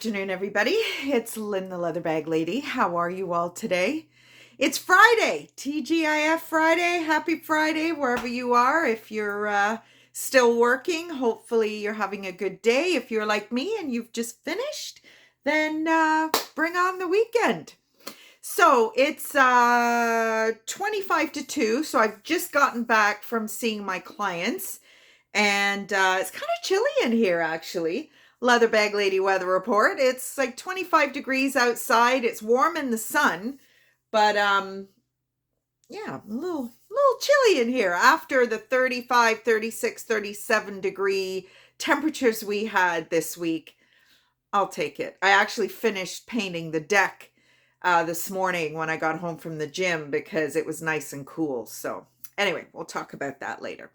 afternoon, everybody. It's Lynn, the Leather Bag Lady. How are you all today? It's Friday, TGIF Friday. Happy Friday, wherever you are. If you're still working, hopefully you're having a good day. If you're like me and you've just finished, then bring on the weekend. So it's 25 to 2, so I've just gotten back from seeing my clients, and it's kind of chilly in here, actually. Leather Bag Lady weather report. It's like 25 degrees outside. It's warm in the sun, but yeah, a little chilly in here after the 35, 36, 37 degree temperatures we had this week. I'll take it. I actually finished painting the deck this morning when I got home from the gym because it was nice and cool. So anyway, we'll talk about that later.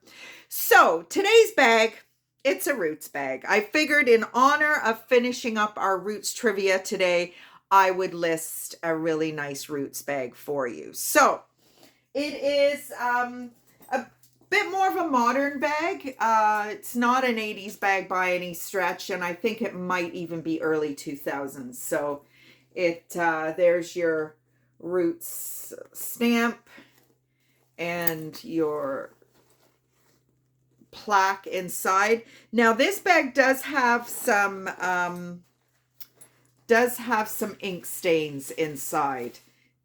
So today's bag, it's a roots bag. I figured in honor of finishing up our roots trivia today, I would list a really nice roots bag for you. So it is a bit more of a modern bag. It's not an 80s bag by any stretch, and I think it might even be early 2000s. So there's your roots stamp and your plaque inside. Now this bag does have some ink stains inside,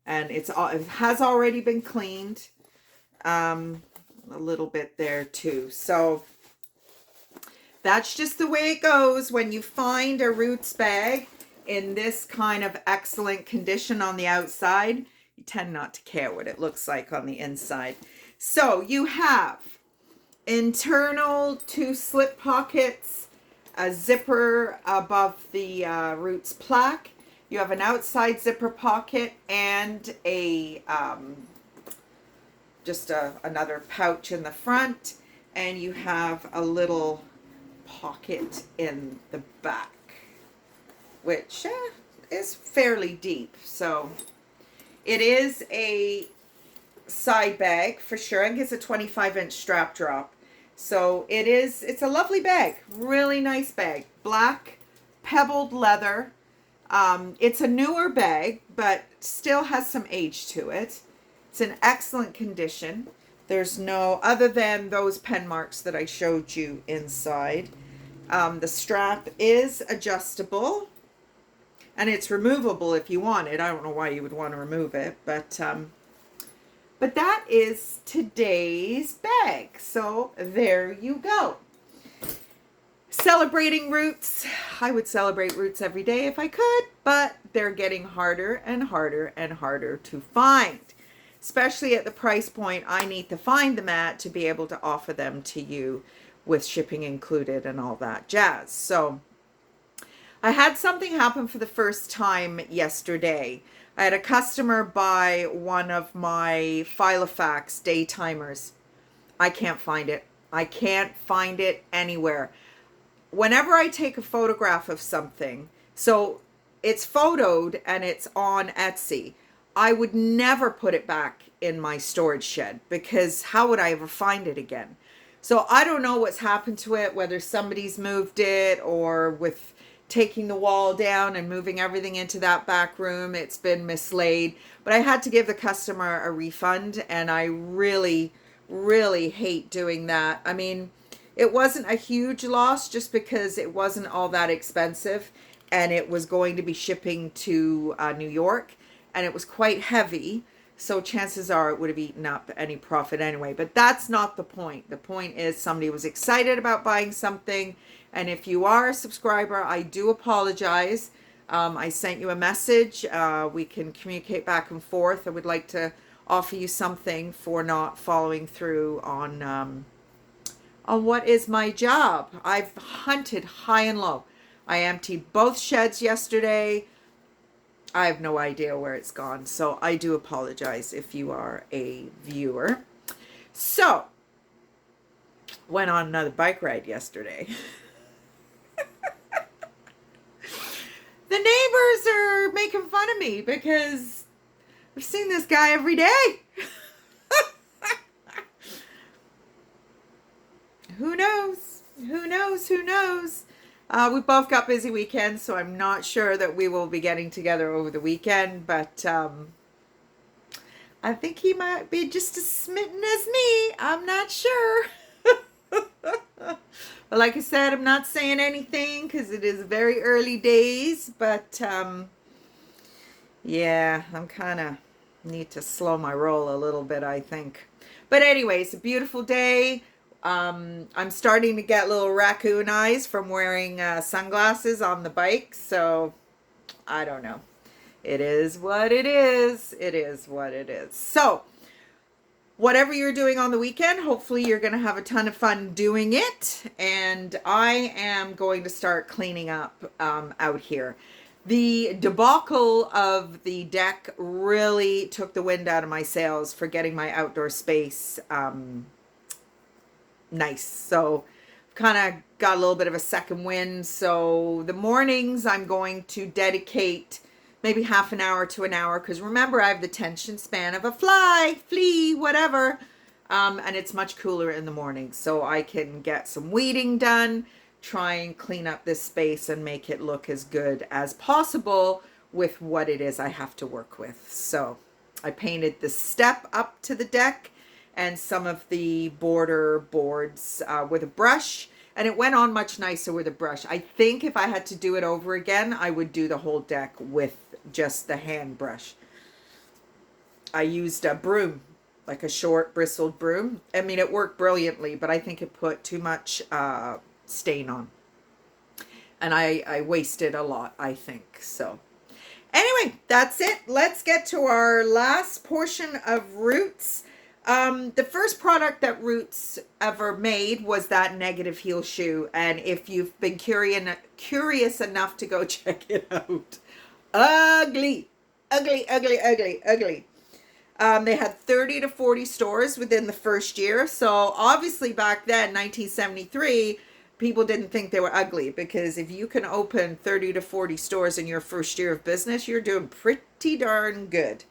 and it has already been cleaned a little bit there too. So that's just the way it goes when you find a roots bag in this kind of excellent condition on the outside. You tend not to care what it looks like on the inside. So you have internal 2 slip pockets, a zipper above the roots plaque. You have an outside zipper pocket and a another pouch in the front, and you have a little pocket in the back, which is fairly deep. So it is a side bag for sure. I think it's a 25-inch strap drop. So it's a lovely bag, really nice bag, black pebbled leather. It's a newer bag, but still has some age to it. It's in excellent condition. There's no, other than those pen marks that I showed you inside. The strap is adjustable, and it's removable if you want it. I don't know why you would want to remove it, but that is today's bag. So there you go. Celebrating roots. I would celebrate roots every day if I could, but they're getting harder and harder and harder to find, especially at the price point I need to find them at to be able to offer them to you with shipping included and all that jazz. So I had something happen for the first time yesterday. I had a customer buy one of my Filofax day timers. I can't find it. I can't find it anywhere. Whenever I take a photograph of something, so it's photoed and it's on Etsy, I would never put it back in my storage shed because how would I ever find it again? So I don't know what's happened to it, whether somebody's moved it or with taking the wall down and moving everything into that back room, it's been mislaid. But I had to give the customer a refund, and I really, really hate doing that. I mean, it wasn't a huge loss just because it wasn't all that expensive, and it was going to be shipping to New York, and it was quite heavy. So chances are it would have eaten up any profit anyway. But that's not the point. The point is somebody was excited about buying something. And if you are a subscriber, I do apologize. I sent you a message. We can communicate back and forth. I would like to offer you something for not following through on what is my job. I've hunted high and low. I emptied both sheds yesterday. I have no idea where it's gone. So I do apologize if you are a viewer. So, went on another bike ride yesterday. The neighbors are making fun of me because I've seen this guy every day. Who knows? Who knows? Who knows? We both got busy weekends, so I'm not sure that we will be getting together over the weekend, but I think he might be just as smitten as me. I'm not sure. But like I said, I'm not saying anything because it is very early days, but yeah, I'm kind of need to slow my roll a little bit, I think. But anyway, it's a beautiful day. I'm starting to get little raccoon eyes from wearing sunglasses on the bike, so I don't know. It is what it is. It is what it is. So, whatever you're doing on the weekend, hopefully you're going to have a ton of fun doing it. And I am going to start cleaning up out here. The debacle of the deck really took the wind out of my sails for getting my outdoor space nice. So kind of got a little bit of a second wind. So the mornings I'm going to dedicate maybe half an hour to an hour, because remember I have the attention span of a fly, flea, whatever. And it's much cooler in the morning, so I can get some weeding done, try and clean up this space and make it look as good as possible with what it is I have to work with. So I painted the step up to the deck and some of the border boards with a brush, and it went on much nicer with a brush. I think if I had to do it over again, I would do the whole deck with just the hand brush. I used a broom, like a short bristled broom. I mean, it worked brilliantly, but I think it put too much stain on. And I wasted a lot, I think. So anyway, that's it. Let's get to our last portion of Roots. The first product that Roots ever made was that negative heel shoe. And if you've been curious enough to go check it out, ugly, ugly, ugly, ugly, ugly. They had 30 to 40 stores within the first year. So obviously back then, 1973, people didn't think they were ugly, because if you can open 30 to 40 stores in your first year of business, you're doing pretty darn good.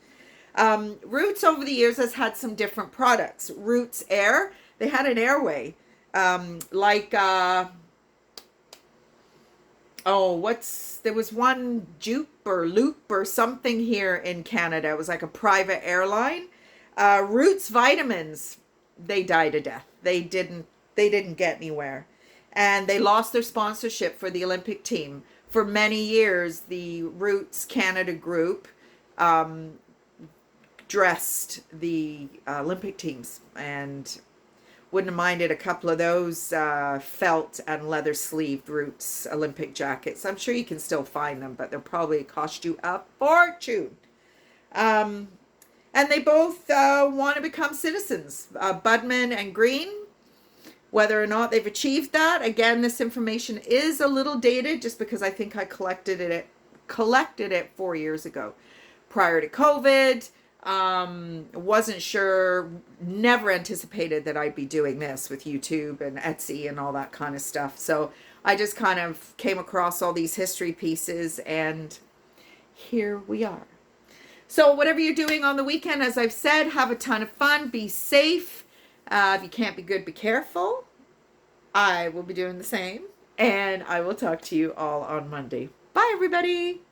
Roots over the years has had some different products. Roots Air, they had an airway, there was one Jupe or Loop or something here in Canada. It was like a private airline. Roots vitamins, they died a death. They didn't get anywhere. And they lost their sponsorship for the Olympic team. For many years, the Roots Canada group dressed the Olympic teams, and wouldn't have minded a couple of those felt and leather sleeved Roots Olympic jackets. I'm sure you can still find them, but they'll probably cost you a fortune. And they both want to become citizens, Budman and Green. Whether or not they've achieved that, again, this information is a little dated, just because I think I collected it 4 years ago, prior to COVID. Wasn't sure, never anticipated that I'd be doing this with YouTube and Etsy and all that kind of stuff. So I just kind of came across all these history pieces, and here we are. So whatever you're doing on the weekend, as I've said, have a ton of fun, be safe. If you can't be good, be careful. I will be doing the same, and I will talk to you all on Monday. Bye, everybody.